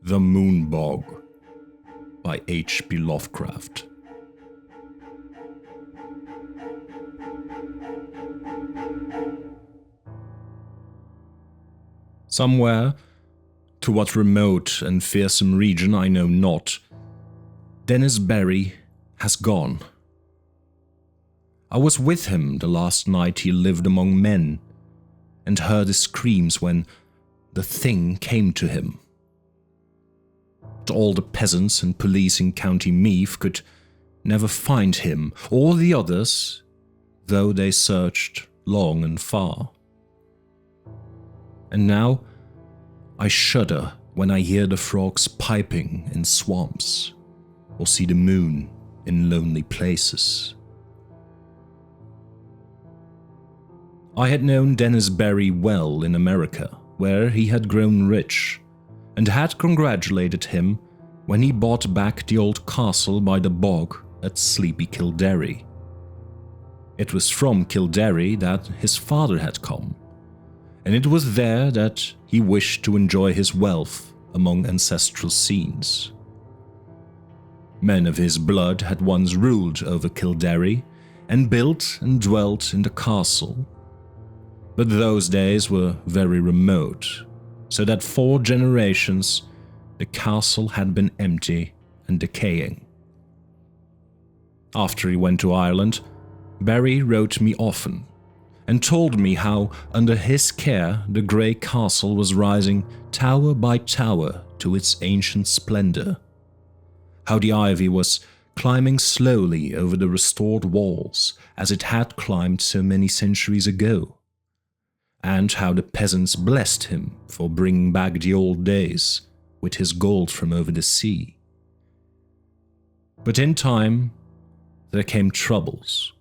The Moon-Bog by H.P. Lovecraft. Somewhere, to what remote and fearsome region I know not, Dennis Barry has gone. I was with him the last night he lived among men, and heard his screams when the thing came to him. But all the peasants and police in County Meath could never find him or the others, though they searched long and far. And now I shudder when I hear the frogs piping in swamps or see the moon in lonely places. I had known Dennis Barry well in America, where he had grown rich, and had congratulated him when he bought back the old castle by the bog at sleepy Kildare. It was from Kildare that his father had come, and it was there that he wished to enjoy his wealth among ancestral scenes. Men of his blood had once ruled over Kildare and built and dwelt in the castle, but those days were very remote, so that 4 generations the castle had been empty and decaying. After he went to Ireland, Barry wrote me often, and told me how under his care the grey castle was rising tower by tower to its ancient splendour, how the ivy was climbing slowly over the restored walls as it had climbed so many centuries ago, and how the peasants blessed him for bringing back the old days with his gold from over the sea. But in time, there came troubles,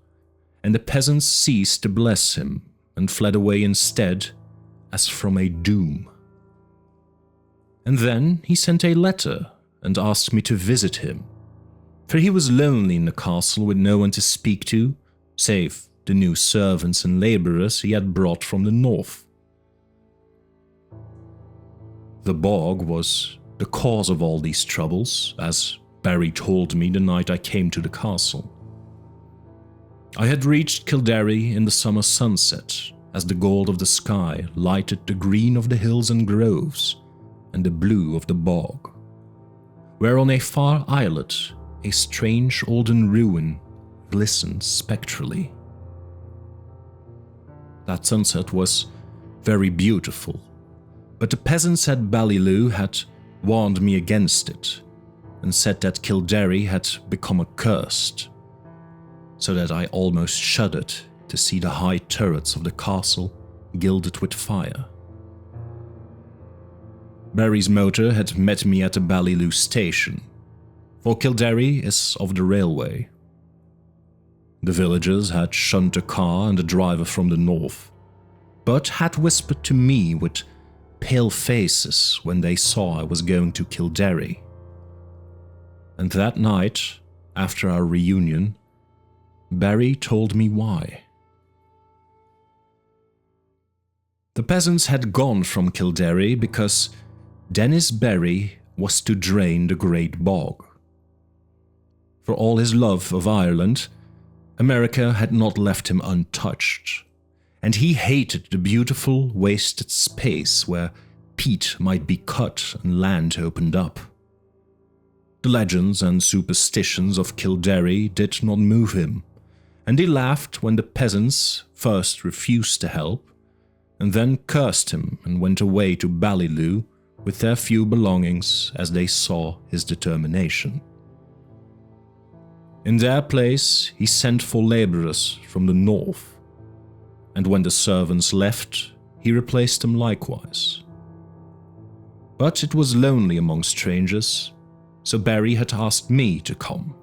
and the peasants ceased to bless him and fled away instead as from a doom. And then he sent a letter and asked me to visit him, for he was lonely in the castle with no one to speak to, save the new servants and labourers he had brought from the north. The bog was the cause of all these troubles, as Barry told me the night I came to the castle. I had reached Kildare in the summer sunset, as the gold of the sky lighted the green of the hills and groves, and the blue of the bog, where on a far islet a strange olden ruin glistened spectrally. That sunset was very beautiful, but the peasants at Ballyloo had warned me against it, and said that Kildare had become accursed, so that I almost shuddered to see the high turrets of the castle gilded with fire. Barry's motor had met me at the Ballyloo station, for Kildare is of the railway. The villagers had shunned the car and the driver from the north, but had whispered to me with pale faces when they saw I was going to Kildare. And that night, after our reunion, Barry told me why. The peasants had gone from Kildare because Dennis Barry was to drain the great bog. For all his love of Ireland, America had not left him untouched, and he hated the beautiful wasted space where peat might be cut and land opened up. The legends and superstitions of Kildare did not move him, and he laughed when the peasants first refused to help, and then cursed him and went away to Ballyloo with their few belongings as they saw his determination. In their place, he sent for labourers from the north, and when the servants left, he replaced them likewise. But it was lonely among strangers, so Barry had asked me to come.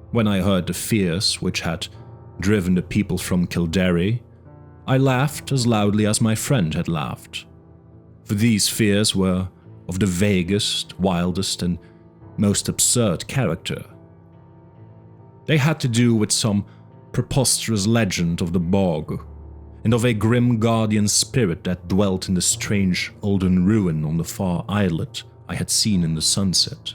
When I heard the fears which had driven the people from Kildare, I laughed as loudly as my friend had laughed, for these fears were of the vaguest, wildest, and most absurd character. They had to do with some preposterous legend of the bog, and of a grim guardian spirit that dwelt in the strange olden ruin on the far islet I had seen in the sunset.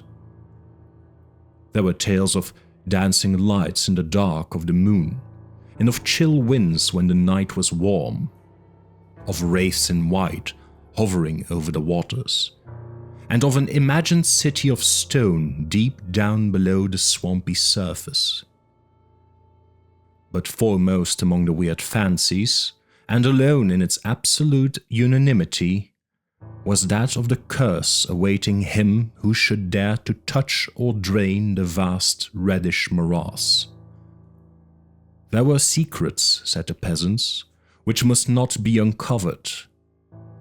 There were tales of dancing lights in the dark of the moon, and of chill winds when the night was warm, of wraiths in white hovering over the waters, and of an imagined city of stone deep down below the swampy surface. But foremost among the weird fancies, and alone in its absolute unanimity, was that of the curse awaiting him who should dare to touch or drain the vast reddish morass. There were secrets, said the peasants, which must not be uncovered.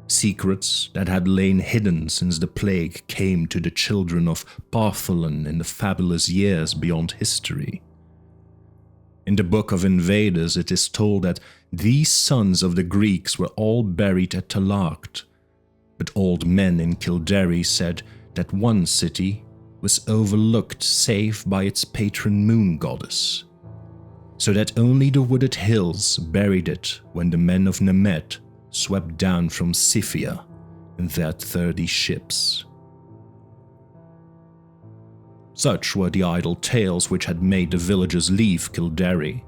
Secrets that had lain hidden since the plague came to the children of Partholon in the fabulous years beyond history. In the Book of Invaders it is told that these sons of the Greeks were all buried at Talarcht, but old men in Kildare said that one city was overlooked save by its patron moon goddess, so that only the wooded hills buried it when the men of Nemet swept down from Scythia in their 30 ships. Such were the idle tales which had made the villagers leave Kildare,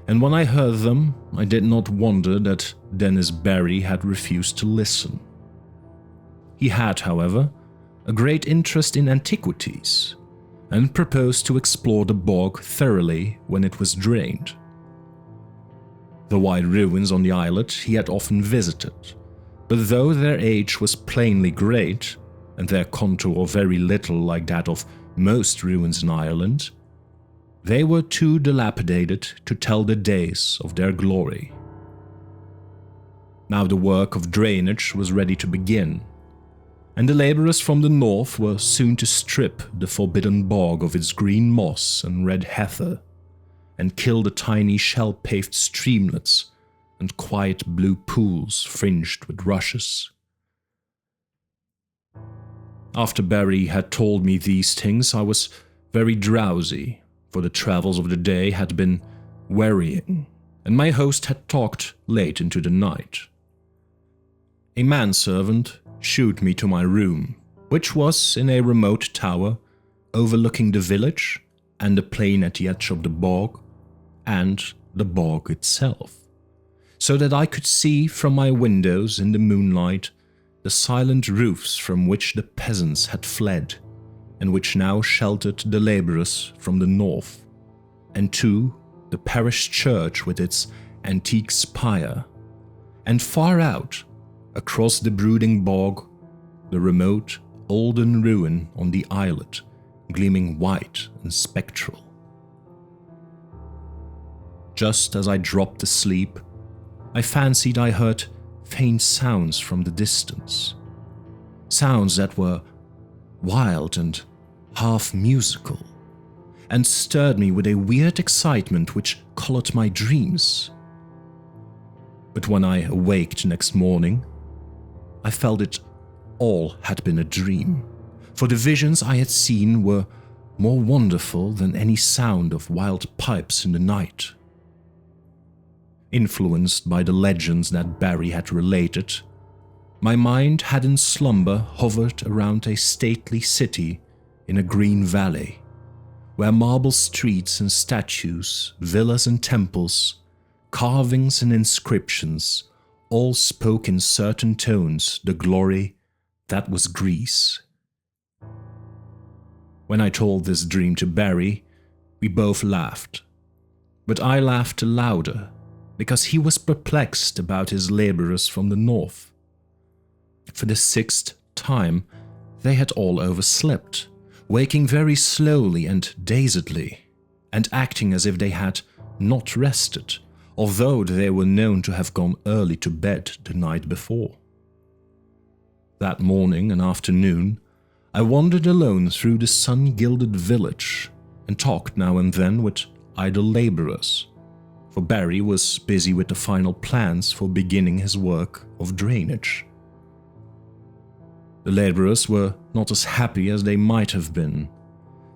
and when I heard them, I did not wonder that Dennis Barry had refused to listen. He had, however, a great interest in antiquities, and proposed to explore the bog thoroughly when it was drained. The wide ruins on the islet he had often visited, but though their age was plainly great, and their contour very little like that of most ruins in Ireland, they were too dilapidated to tell the days of their glory. Now the work of drainage was ready to begin, and the labourers from the north were soon to strip the forbidden bog of its green moss and red heather, and kill the tiny shell-paved streamlets and quiet blue pools fringed with rushes. After Barry had told me these things, I was very drowsy, for the travels of the day had been wearying, and my host had talked late into the night. A manservant shooed me to my room, which was in a remote tower overlooking the village and the plain at the edge of the bog, and the bog itself, so that I could see from my windows in the moonlight the silent roofs from which the peasants had fled, and which now sheltered the labourers from the north, and too the parish church with its antique spire, and far out, across the brooding bog, the remote olden ruin on the islet, gleaming white and spectral. Just as I dropped asleep, I fancied I heard faint sounds from the distance, sounds that were wild and half musical, and stirred me with a weird excitement which colored my dreams. But when I awaked next morning, I felt it all had been a dream, for the visions I had seen were more wonderful than any sound of wild pipes in the night. Influenced by the legends that Barry had related, my mind had in slumber hovered around a stately city in a green valley, where marble streets and statues, villas and temples, carvings and inscriptions all spoke in certain tones the glory that was Greece. When I told this dream to Barry, we both laughed, but I laughed louder because he was perplexed about his labourers from the north. For the 6th time, they had all overslept, waking very slowly and dazedly, and acting as if they had not rested, although they were known to have gone early to bed the night before. That morning and afternoon, I wandered alone through the sun-gilded village and talked now and then with idle labourers, for Barry was busy with the final plans for beginning his work of drainage. The labourers were not as happy as they might have been,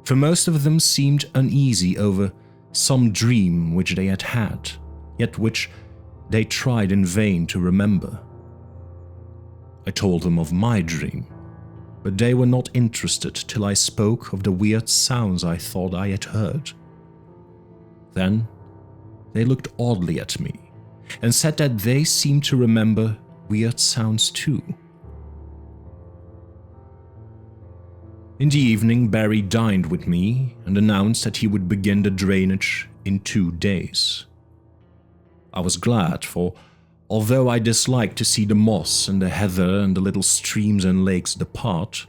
for most of them seemed uneasy over some dream which they had had, yet which they tried in vain to remember. I told them of my dream, but they were not interested till I spoke of the weird sounds I thought I had heard. Then they looked oddly at me and said that they seemed to remember weird sounds too. In the evening, Barry dined with me and announced that he would begin the drainage in 2 days. I was glad, for although I disliked to see the moss and the heather and the little streams and lakes depart,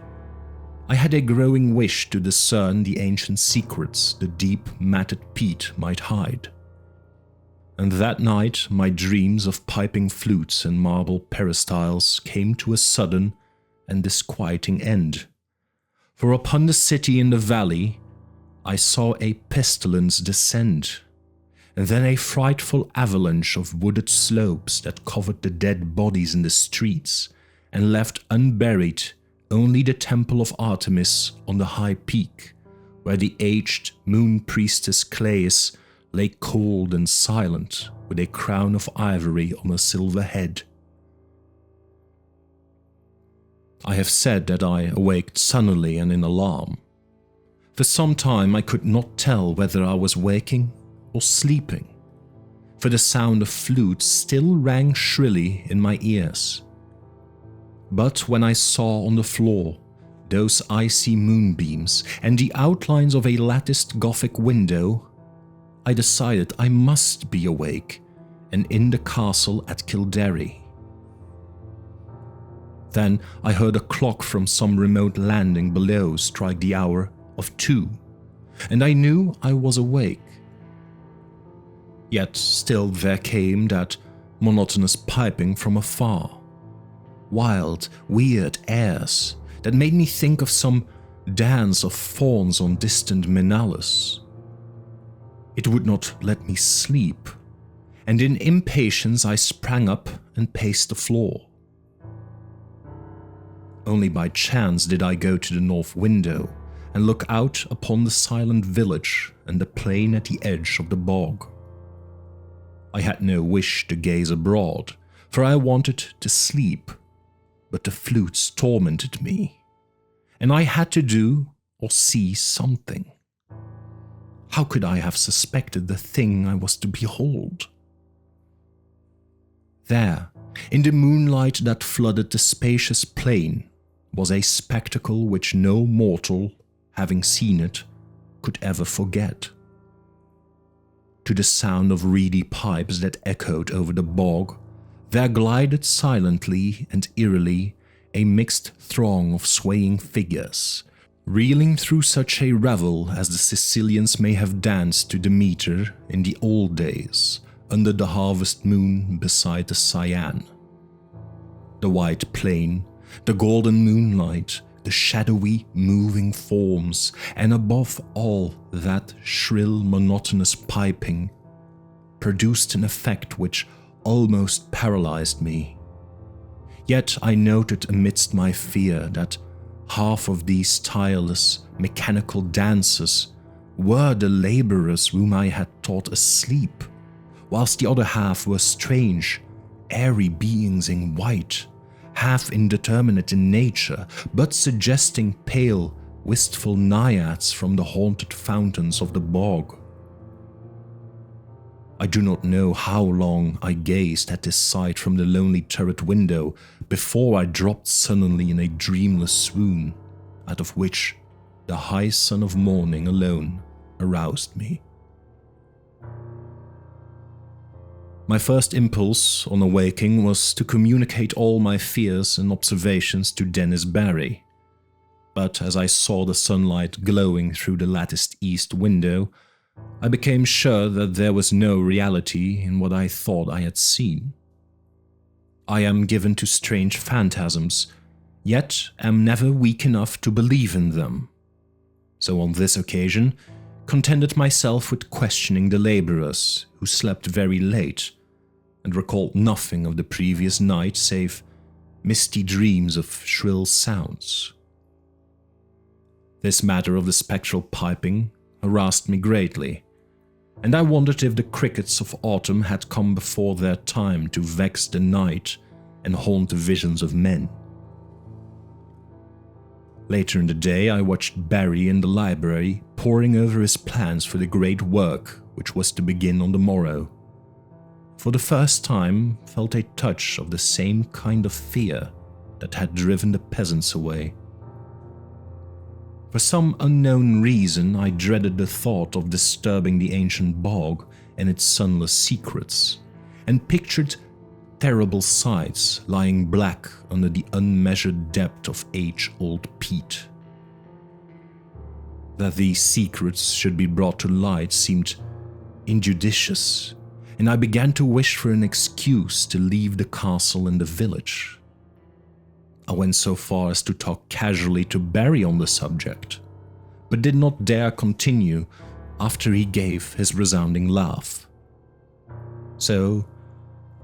I had a growing wish to discern the ancient secrets the deep matted peat might hide. And that night my dreams of piping flutes and marble peristyles came to a sudden and disquieting end. For upon the city in the valley I saw a pestilence descend, and then a frightful avalanche of wooded slopes that covered the dead bodies in the streets and left unburied only the temple of Artemis on the high peak, where the aged moon priestess Clais lay cold and silent with a crown of ivory on her silver head. I have said that I awaked suddenly and in alarm. For some time I could not tell whether I was waking or sleeping, for the sound of flutes still rang shrilly in my ears. But when I saw on the floor those icy moonbeams and the outlines of a latticed Gothic window, I decided I must be awake and in the castle at Kildare. Then I heard a clock from some remote landing below strike the hour of 2, and I knew I was awake. Yet still there came that monotonous piping from afar, wild, weird airs that made me think of some dance of fauns on distant Menalus. It would not let me sleep, and in impatience I sprang up and paced the floor. Only by chance did I go to the north window and look out upon the silent village and the plain at the edge of the bog. I had no wish to gaze abroad, for I wanted to sleep, but the flutes tormented me, and I had to do or see something. How could I have suspected the thing I was to behold? There, in the moonlight that flooded the spacious plain, was a spectacle which no mortal, having seen it, could ever forget. To the sound of reedy pipes that echoed over the bog, there glided silently and eerily a mixed throng of swaying figures, reeling through such a revel as the Sicilians may have danced to Demeter in the old days, under the harvest moon beside the Cyane. The white plain, the golden moonlight, the shadowy moving forms, and above all that shrill monotonous piping, produced an effect which almost paralyzed me. Yet I noted amidst my fear that half of these tireless, mechanical dancers were the laborers whom I had thought asleep, whilst the other half were strange, airy beings in white, half indeterminate in nature, but suggesting pale, wistful naiads from the haunted fountains of the bog. I do not know how long I gazed at this sight from the lonely turret window before I dropped suddenly in a dreamless swoon, out of which the high sun of morning alone aroused me. My first impulse on awaking was to communicate all my fears and observations to Dennis Barry, but as I saw the sunlight glowing through the latticed east window, I became sure that there was no reality in what I thought I had seen. I am given to strange phantasms, yet am never weak enough to believe in them. So on this occasion, contented myself with questioning the laborers, who slept very late, and recalled nothing of the previous night save misty dreams of shrill sounds. This matter of the spectral piping harassed me greatly, and I wondered if the crickets of autumn had come before their time to vex the night and haunt the visions of men. Later in the day, I watched Barry in the library poring over his plans for the great work which was to begin on the morrow. For the first time, felt a touch of the same kind of fear that had driven the peasants away. For some unknown reason, I dreaded the thought of disturbing the ancient bog and its sunless secrets, and pictured terrible sights lying black under the unmeasured depth of age-old peat. That these secrets should be brought to light seemed injudicious, and I began to wish for an excuse to leave the castle and the village. I went so far as to talk casually to Barry on the subject, but did not dare continue after he gave his resounding laugh. So,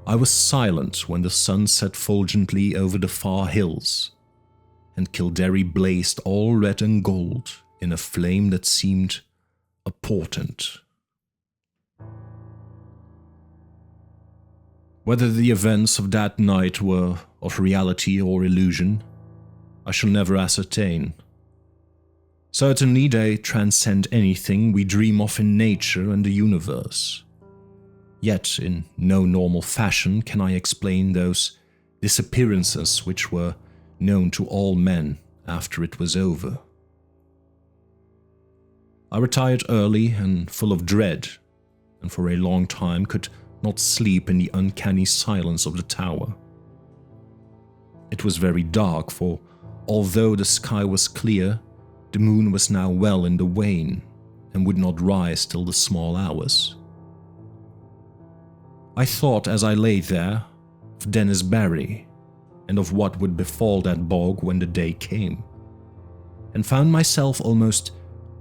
I was silent when the sun set fulgently over the far hills, and Kildare blazed all red and gold in a flame that seemed a portent. Whether the events of that night were of reality or illusion, I shall never ascertain. Certainly they transcend anything we dream of in nature and the universe. Yet in no normal fashion can I explain those disappearances which were known to all men after it was over. I retired early and full of dread, and for a long time could not sleep in the uncanny silence of the tower. It was very dark, for although the sky was clear, the moon was now well in the wane and would not rise till the small hours. I thought as I lay there of Dennis Barry and of what would befall that bog when the day came, and found myself almost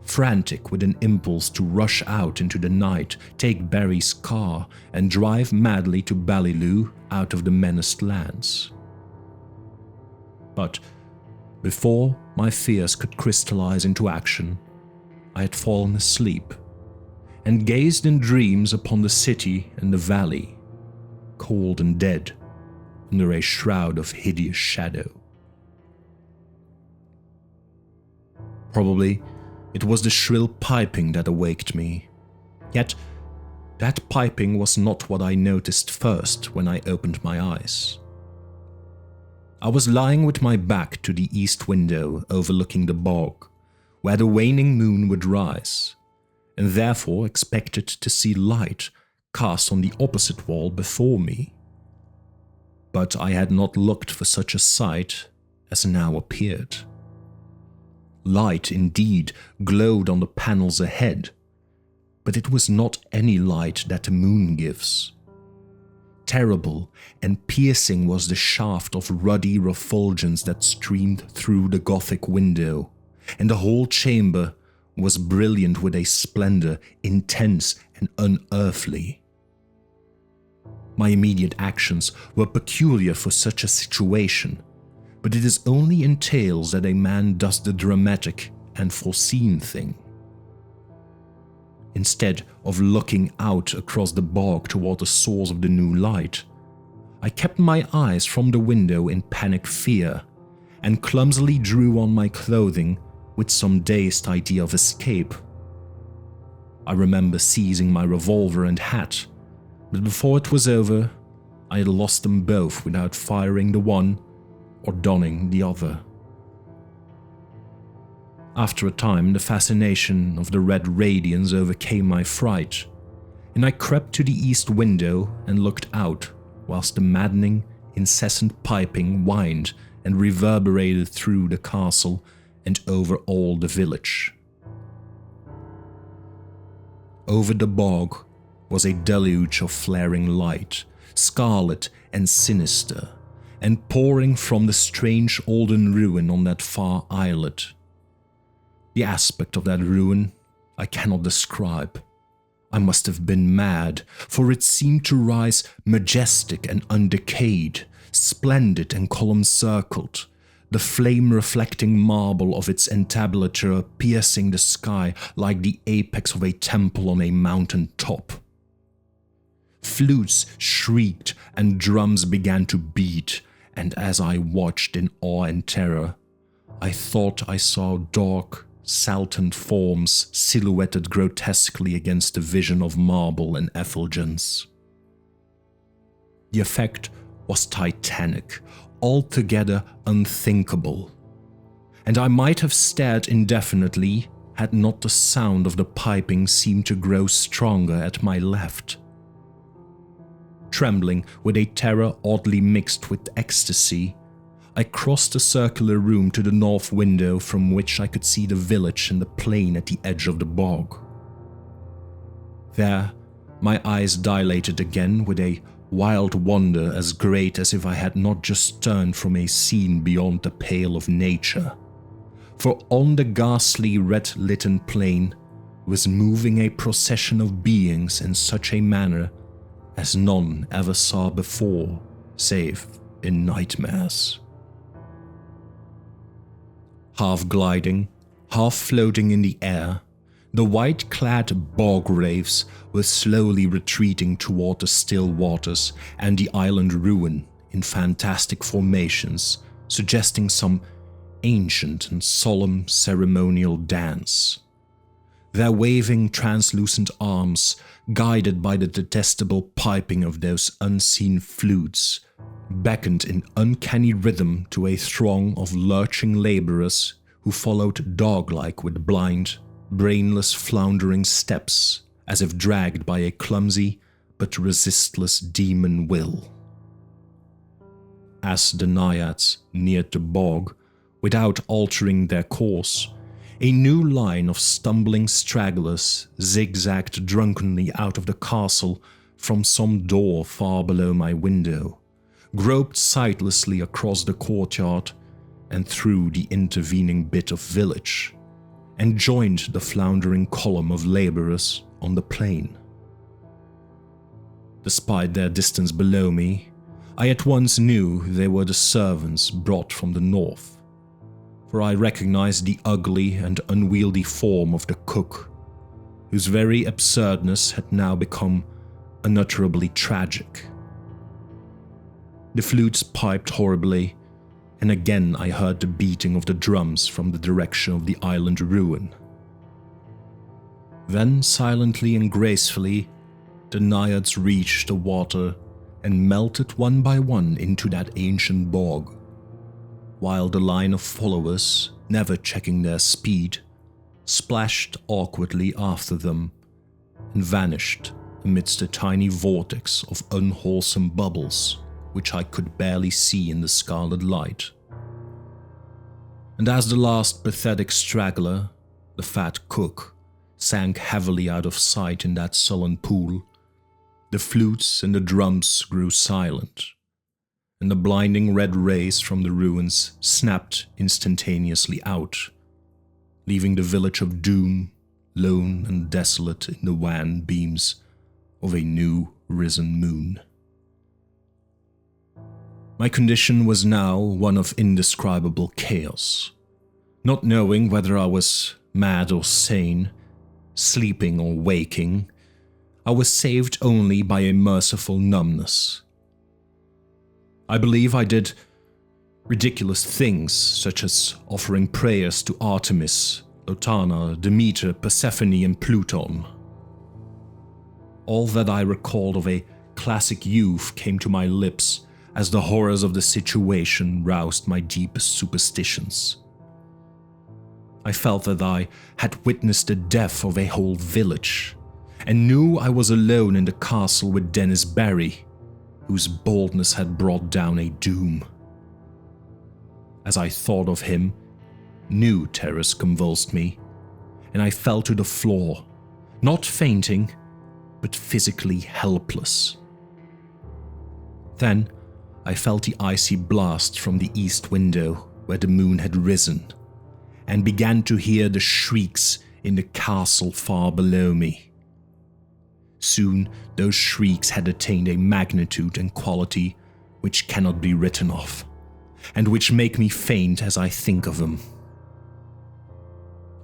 frantic with an impulse to rush out into the night, take Barry's car, and drive madly to Ballyloo out of the menaced lands. But before my fears could crystallize into action, I had fallen asleep and gazed in dreams upon the city and the valley, cold and dead, under a shroud of hideous shadow. Probably it was the shrill piping that awaked me, yet that piping was not what I noticed first when I opened my eyes. I was lying with my back to the east window overlooking the bog, where the waning moon would rise, and therefore expected to see light cast on the opposite wall before me. But I had not looked for such a sight as now appeared. Light indeed glowed on the panels ahead, but it was not any light that the moon gives. Terrible and piercing was the shaft of ruddy refulgence that streamed through the Gothic window, and the whole chamber was brilliant with a splendor intense and unearthly. My immediate actions were peculiar for such a situation, but it is only in tales that a man does the dramatic and foreseen thing. Instead of looking out across the bog toward the source of the new light, I kept my eyes from the window in panic fear, and clumsily drew on my clothing with some dazed idea of escape. I remember seizing my revolver and hat, but before it was over, I had lost them both without firing the one or donning the other. After a time, the fascination of the red radiance overcame my fright, and I crept to the east window and looked out whilst the maddening, incessant piping whined and reverberated through the castle and over all the village. Over the bog was a deluge of flaring light, scarlet and sinister, and pouring from the strange olden ruin on that far islet. The aspect of that ruin I cannot describe. I must have been mad, for it seemed to rise majestic and undecayed, splendid and column-circled, the flame-reflecting marble of its entablature piercing the sky like the apex of a temple on a mountain top. Flutes shrieked and drums began to beat, and as I watched in awe and terror, I thought I saw dark, saltant forms silhouetted grotesquely against the vision of marble and effulgence. The effect was titanic, altogether unthinkable, and I might have stared indefinitely had not the sound of the piping seemed to grow stronger at my left. Trembling with a terror oddly mixed with ecstasy, I crossed the circular room to the north window from which I could see the village and the plain at the edge of the bog. There, my eyes dilated again with a wild wonder as great as if I had not just turned from a scene beyond the pale of nature, for on the ghastly red-litten plain was moving a procession of beings in such a manner as none ever saw before, save in nightmares. Half gliding, half floating in the air, the white-clad bog wraiths were slowly retreating toward the still waters and the island ruin in fantastic formations, suggesting some ancient and solemn ceremonial dance. Their waving translucent arms, guided by the detestable piping of those unseen flutes, beckoned in uncanny rhythm to a throng of lurching laborers who followed dog-like with blind, brainless floundering steps, as if dragged by a clumsy but resistless demon will. As the naiads neared the bog, without altering their course, a new line of stumbling stragglers zigzagged drunkenly out of the castle from some door far below my window, groped sightlessly across the courtyard and through the intervening bit of village, and joined the floundering column of laborers on the plain. Despite their distance below me, I at once knew they were the servants brought from the north, for I recognized the ugly and unwieldy form of the cook, whose very absurdness had now become unutterably tragic. The flutes piped horribly, and again I heard the beating of the drums from the direction of the island ruin. Then, silently and gracefully, the naiads reached the water and melted one by one into that ancient bog, while the line of followers, never checking their speed, splashed awkwardly after them and vanished amidst a tiny vortex of unwholesome bubbles which I could barely see in the scarlet light. And as the last pathetic straggler, the fat cook, sank heavily out of sight in that sullen pool, the flutes and the drums grew silent, and the blinding red rays from the ruins snapped instantaneously out, leaving the village of doom lone and desolate in the wan beams of a new risen moon. My condition was now one of indescribable chaos. Not knowing whether I was mad or sane, sleeping or waking, I was saved only by a merciful numbness. I believe I did ridiculous things, such as offering prayers to Artemis, Lotana, Demeter, Persephone, and Pluton. All that I recalled of a classic youth came to my lips as the horrors of the situation roused my deepest superstitions. I felt that I had witnessed the death of a whole village, and knew I was alone in the castle with Dennis Barry, whose boldness had brought down a doom. As I thought of him, new terrors convulsed me, and I fell to the floor, not fainting, but physically helpless. Then I felt the icy blast from the east window where the moon had risen, and began to hear the shrieks in the castle far below me. Soon those shrieks had attained a magnitude and quality which cannot be written of, and which make me faint as I think of them.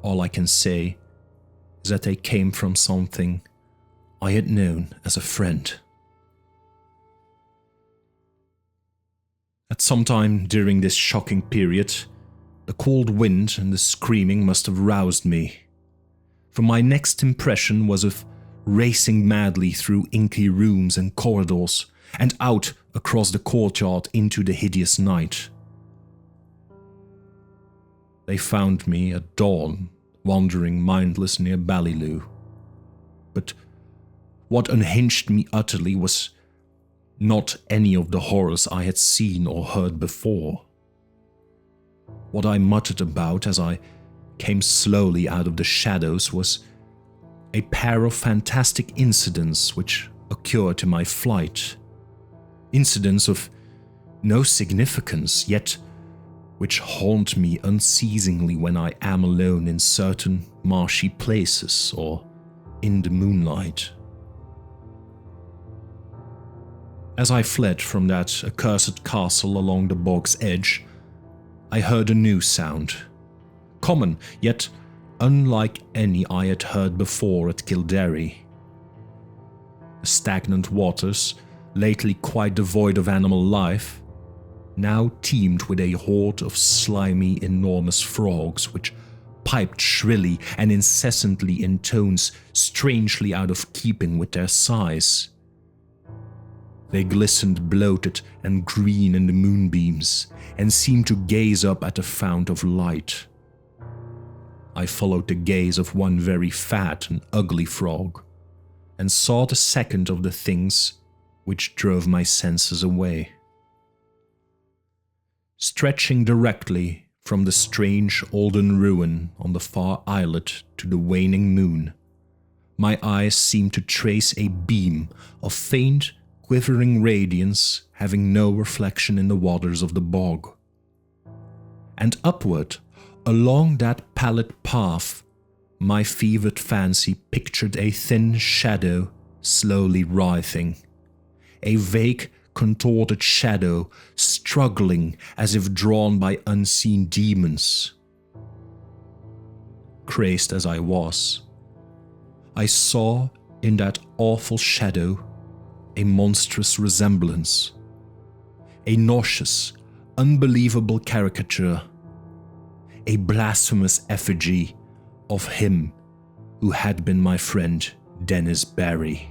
All I can say is that they came from something I had known as a friend. At some time during this shocking period, the cold wind and the screaming must have roused me, for my next impression was of racing madly through inky rooms and corridors, and out across the courtyard into the hideous night. They found me at dawn, wandering mindless near Ballyloo. But what unhinged me utterly was not any of the horrors I had seen or heard before. What I muttered about as I came slowly out of the shadows was a pair of fantastic incidents which occurred in my flight. Incidents of no significance, yet which haunt me unceasingly when I am alone in certain marshy places or in the moonlight. As I fled from that accursed castle along the bog's edge, I heard a new sound, common yet unlike any I had heard before at Kildare. The stagnant waters, lately quite devoid of animal life, now teemed with a horde of slimy, enormous frogs which piped shrilly and incessantly in tones strangely out of keeping with their size. They glistened bloated and green in the moonbeams and seemed to gaze up at the fount of light. I followed the gaze of one very fat and ugly frog and saw the second of the things which drove my senses away. Stretching directly from the strange olden ruin on the far islet to the waning moon, my eyes seemed to trace a beam of faint, quivering radiance having no reflection in the waters of the bog. And upward, along that pallid path, my fevered fancy pictured a thin shadow slowly writhing, a vague, contorted shadow struggling as if drawn by unseen demons. Crazed as I was, I saw in that awful shadow a monstrous resemblance, a nauseous, unbelievable caricature, a blasphemous effigy of him who had been my friend Dennis Barry.